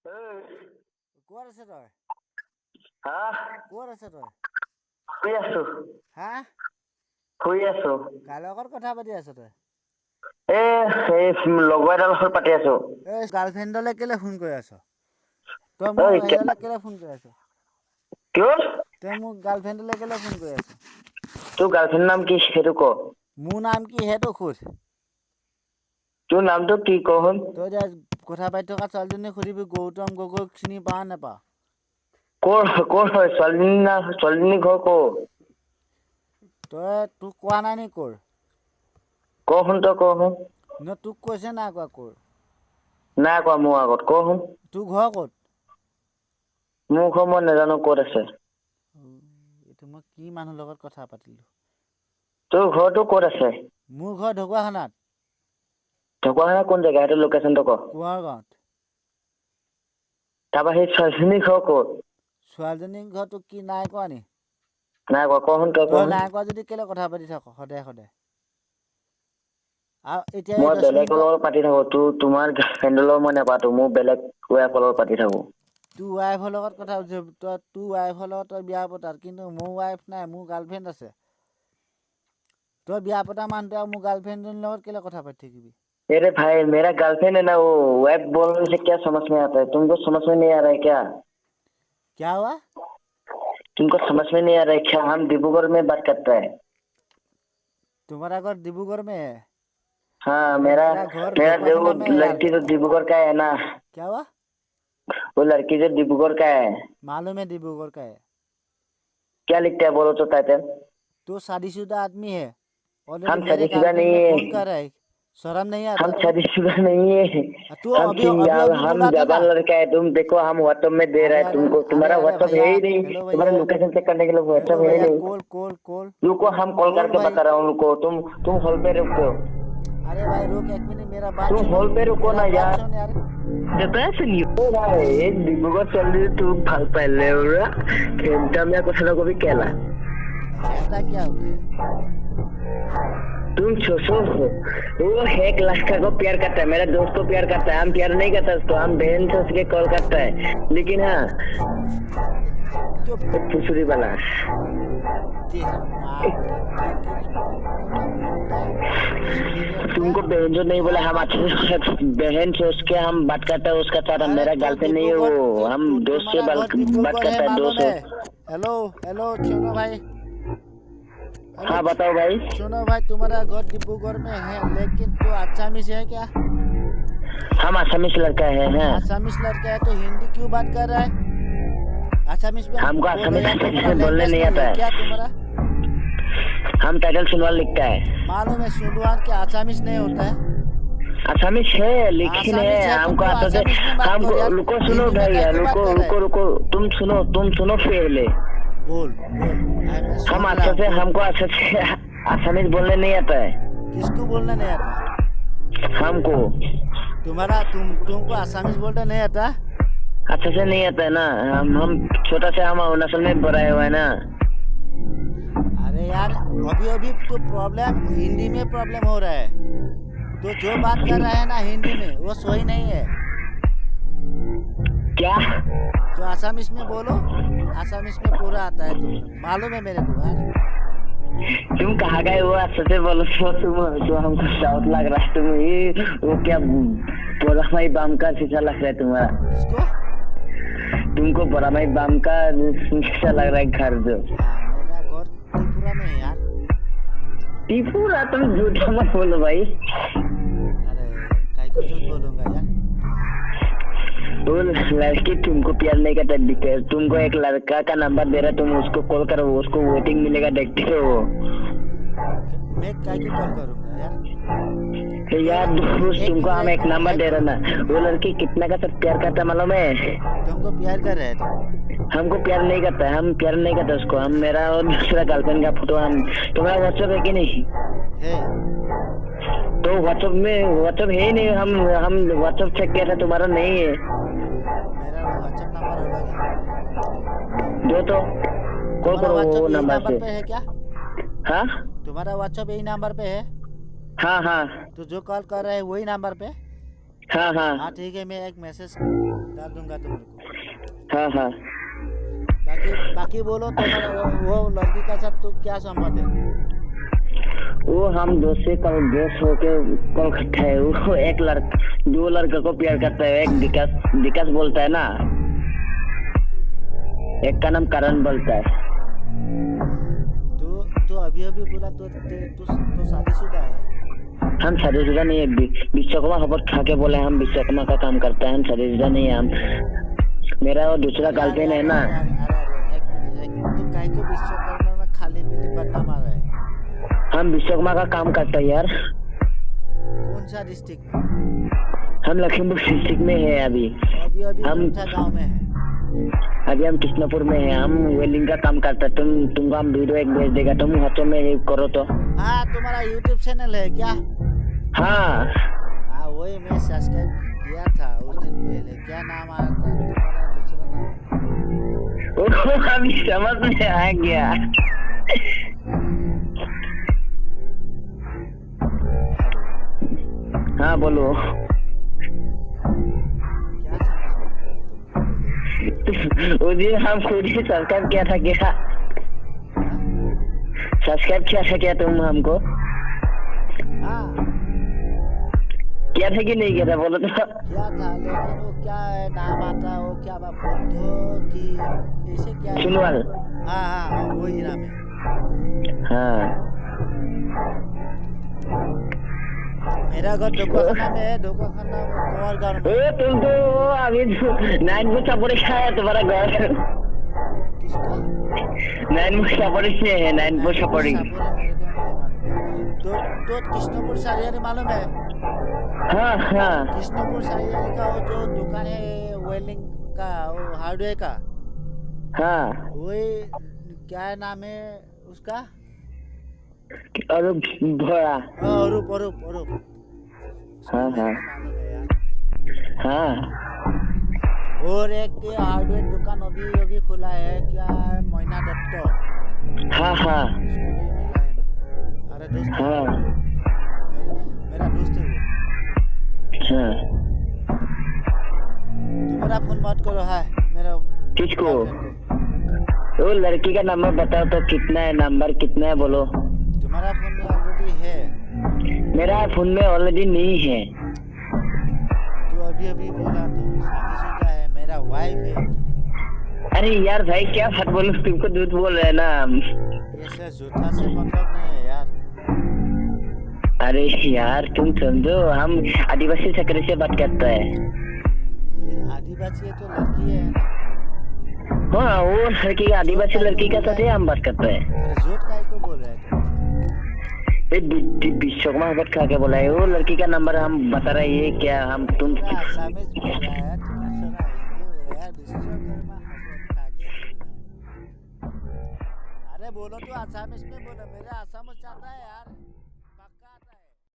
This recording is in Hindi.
ক'ত আছে তই? হা ক'ত আছে তই? শুই আছো। হা? শুই আছো। কাৰ লগত কথা পাতি আছ তই? এই লগৰ এটাৰ লগত পাতি আছো। এই গাৰ্লফ্ৰেণ্ডলৈ কেলে ফোন কৰি আছ? তই মোক হেৰিয়লৈ কেলে ফোন কৰি আছ? কিয়? তই মোক গাৰ্লফ্ৰেণ্ডলৈ কেলে ফোন কৰি আছ? তোৰ গাৰ্লফ্ৰেণ্ডৰ নাম কি সেইটো ক? মোৰ নাম কি সেইটো সোধ? তোৰ নামটো কি ক শুন? তই এতিয়া কথা পাতি থকা ছোৱালীজনীক সুধিবি গৌতম গগৈক চিনি পাৱ নাপাৱ? ক'ৰ হয় ছোৱালীজনী ঘৰ ক'ৰ? তই তোক কোৱা নাই নি ক'ৰ? ক শুন তই ক শুন। ন তোক কৈছে নাই কোৱা ক'ৰ? নাই কোৱা মোৰ আগত ক শুন। তোৰ ঘৰ ক'ত? মোৰ ঘৰ মই নাজানো ক'ত আছে। এইটো মই কি মানুহৰ লগত কথা পাতিলোঁ? তোৰ ঘৰটো ক'ত আছে? মোৰ ঘৰ ঢকুৱাখানাত। ঢকুৱাখানাৰ কোন জেগা সেইটো লোকেশ্যনটো ক? কুঁৱাৰ গাঁৱত। তাৰপৰা সেই ছোৱালীজনীৰ ঘৰ ক'ত? ছোৱালীজনীৰ ঘৰটো কি নাই কোৱা নি? নাই কোৱা ক শুন ক তই শুন। নাই কোৱা যদি কেলে কথা পাতি থাক সদায় সদায়? আৰু এতিয়া এই মই 10 বেলেগৰ মিনিটত লগত পাতি থাকো। তোমাৰ গাৰ্লফ্ৰেণ্ডৰ লগত মই নাপাতো। মোৰ বেলেগ ৱাইফৰ লগত পাতি থাকো। তোৰ ৱাইফৰ লগত কথা পাতিছ। তোৰ ৱাইফৰ লগত তই বিয়া পতা। কিন্তু মোৰ ৱাইফ নাই, মোৰ গাৰ্লফ্ৰেণ্ড আছে। তই বিয়া পতা মানুহটোৱে আৰু মোৰ গাৰ্লফ্ৰেণ্ডজনীৰ লগত কেলে কথা পাতি থাকিবি? अरे भाई मेरा गर्लफ्रेंड है ना वो वाइफ बोलने से क्या समझ में आता है तुमको समझ में नहीं आ रहा है क्या हुआ? तुमको समझ में नहीं आ रहा है क्या? हम डिब्रूगढ़ में बात करता है। तुम्हारा घर डिब्रूगढ़ में है? हाँ अरे मेरा घर मेरा जो ढकुवाखाना में है यार। लड़की जो डिब्रूगढ़ का है ना, क्या हुआ? वो लड़की जो डिब्रूगढ़ का है। मालूम है डिब्रूगढ़ का है। क्या लिखता है बोलो तो टाइटल? तो शादीशुदा आदमी है। ऑलरेडी हम मेरे शादीशुदा गर्लफ्रेंड नहीं में है। फोन कर रहा है। शर्म नहीं आता हम तो? शादीशुदा नहीं है। तू हम अभी अभी अभी हम बोला था ना? जवान लड़का है। तुम देखो हम व्हाट्सएप में दे रहा अरे है अरे तुमको। अरे तुम्हारा अरे व्हाट्सएप भैया, है ही नहीं। हेलो तुम्हारा भैया, लोकेशन चेक करने के लिए व्हाट्सएप हेलो है ही भैया, नहीं। कॉल कॉल कॉल रुको हम कॉल कॉल करके भाई। बता रहा हूँ। रुको तुम हॉल पे रुको। अरे भाई रुक एक मिनट, मेरा बात तुम सुनो। हॉल पे रुको मेरा ना बात यार। सुन यार। ডিব্ৰুগড় ছোৱালী তোক ভাল পাইলে ঘেন্টা में কথা নকবি কেলা। कहता क्या होता है? तुम छोसो हो। वो 1 लाख को प्यार करता है। मेरा दोस्त को प्यार करता है। हम प्यार नहीं करता उसको। हम बहन सोच के कॉल करता है। लेकिन हाँ फुसरी वाला तेरा माँ तुमको बहन जो नहीं बोला। हम अच्छे से बहन सोच के हम बात करता है उसका साथ। मेरा गर्लफ्रेंड नहीं है वो। हम दोस्त से बात करता है दोस्त। हेलो हेलो सुनो भाई। हाँ बताओ भाई। सुनो भाई, तुम्हारा घर डिब्रूगढ़ में है लेकिन तो आसामी से है क्या? हम आसामीस लड़का है। आसामीस लड़का है तो हिंदी क्यों बात कर रहा है? आसामीस में हमको आसामीस तुम्हारा बोलने नहीं आता है। क्या तुम्हारा? हम टाइटल सुनवाल लिखता है। मालूम है सुनवाल के आसामीस नहीं होता है। आसामीस है लेकिन है हमको आता से। हमको रुको सुनो भैया रुको तुम सुनो पहले बोल हम अच्छा से हमको अच्छा से आसामीस बोलने नहीं आता है। किसको बोलने नहीं आता? हमको। तुमको आसामीस बोलने नहीं आता? अच्छा से नहीं आता है ना। हम छोटा से हम अरुणाचल में बड़ा हुआ है ना। अरे यार अभी तो प्रॉब्लम हिंदी में प्रॉब्लम हो रहा है। तो जो बात कर रहा है ना हिंदी में वो सही नहीं है। क्या? तो आसामीस में बोलो। आसामीस में पूरा आता है तुम्हें मालूम है मेरे को यार। तुम कहाँ गए वो अच्छे से बोलो तो हमको डाउट लग रहा है। तुम ये वो क्या बोला माई बाम का शीशा लग रहा है तुम्हारा। किसको? तुमको बड़ा माई बाम का शीशा लग रहा है घर जो। मेरा घर त्रिपुरा में है यार। त्रिपुरा? तुम झूठा मत बोलो भाई। अरे काहे को झूठ बोलूंगा यार। वो लड़की तुमको प्यार नहीं करता। तुमको एक लड़का का नंबर दे रहा है। तुम उसको कॉल करो उसको वेटिंग मिलेगा देखते हो। मैं काहे को कॉल करूंगा यार दोस्त तुमको हम एक नंबर दे रहे ना। वो लड़की कितना का सब प्यार करता मालूम है? तुमको प्यार कर रहे थे? हमको प्यार नहीं करता है। हम प्यार नहीं करते उसको। हम मेरा और दूसरा गर्लफ्रेंड का फोटो हम तुम्हारा व्हाट्सएप है कि नहीं है? तो व्हाट्सएप है ही नहीं। हम व्हाट्सएप चेक किया था तुम्हारा नहीं है। मेरा व्हाट्सएप नंबर अलग है। जो तो कॉल करो वो नंबर पे है क्या? हाँ तुम्हारा व्हाट्सएप यही नंबर पे है? हाँ। तो जो कॉल कर रहे हैं वही नंबर पे? हाँ हाँ हाँ ठीक है, मैं एक मैसेज डाल दूंगा तुमको। हाँ हाँ। बाकी बोलो, तुम्हारा वो लड़की का साथ तो क्या संबंध है? वो हम दोस्त से कल दोस्त होके कोलकाता है। वो एक दो लड़के को प्यार करता है। एक विकास बोलता है ना, एक का नाम करण बोलता है। तो अभी बोला तो शादीशुदा है? हम शादीशुदा नहीं है। विश्वकर्मा खबर खा के बोले हम विश्वकर्मा का काम करते हैं, हम शादीशुदा नहीं है। हम मेरा और दूसरा गर्लफ्रेंड है ना। तो काहे को विश्वकर्मा में खाली पीली बदनाम आ रहा है? हम विश्वकर्मा का काम करते हैं यार। कौन सा डिस्ट्रिक्ट में? हम लखीमपुर डिस्ट्रिक्ट में है अभी हम गाँव में है। अभी हम कृष्णपुर में है। हम वेल्डिंग का काम करते हैं। तुमको हम वीडियो एक भेज देगा, तुम हाथों में हेल्प करो तो। हाँ, तुम्हारा यूट्यूब चैनल है क्या? हाँ हाँ, वही मैं सब्सक्राइब किया था उस दिन पहले। क्या नाम आया था तुम्हारा? दूसरा नाम? अभी समझ में आ गया। हाँ बोलो। क्या समझ में? उस दिन हम खुद ही सब्सक्राइब किया था क्या? सब्सक्राइब किया था क्या तुम हमको? हाँ किया था कि नहीं किया था बोलो तो। किया था, लेकिन वो क्या है नाम आता, वो क्या बुद्धो की ऐसे क्या है? सुनवाल। हाँ हाँ, वही नाम है। हाँ मेरा घर ढोकाखाना में है। ढोकाखाना कुंवर गाँव में। तुम तो अभी 9 चापोड़ी का है तुम्हारा घर। किसका? 9 चापोड़ी में है। 9 चापोड़ी। तो कृष्णपुर सारियाली मालूम है? हाँ हाँ कृष्णपुर सारियाली का वो जो दुकान है वेल्डिंग का, वो हार्डवेयर का, हाँ। वही क्या नाम है उसका? अरूप भोरा। अरूप अरूप अरूप। हाँ हाँ मालूम है यार। हाँ। और एक हार्डवेयर दुकान अभी खुला है, क्या है, मोइना दत्त। हाँ हाँ उसको भी मिला है ना। अरे दोस्त है। हाँ मेरा दोस्त है वो। हाँ। तुम्हारा फोन मत करो। है मेरा किसको? girlfriend को। वो लड़की का नंबर बताओ तो कितना है, नंबर कितना है बोलो। तुम्हारा फोन में ऑलरेडी है? मेरा फोन में ऑलरेडी नहीं है। तो अभी बोला तो शादीशुदा है, मेरा वाइफ है। अरे यार भाई क्या बात बोलो, तुमको झूठ बोल रहे हैं ना। ऐसे झूठा से मतलब नहीं है यार। अरे यार तुम समझो, हम आदिवासी चक्र से बात करते हैं। आदिवासी है तो लड़की है ना? हाँ वो लड़की आदिवासी लड़की का साथ हम बात करते हैं। अरे झूठ काहे को बोल रहे हैं? विश्वकर्मा खबर खा के बोला है। वो लड़की का नंबर हम बता रहे हैं क्या? हम तुम आसामीज बोल रहा है, थोड़ा हिंदी बोल रहा है। विश्वकर्मा खबर खा के। अरे बोलो तो आसामीज में बोलो, मेरे आसाम चाहता है यार।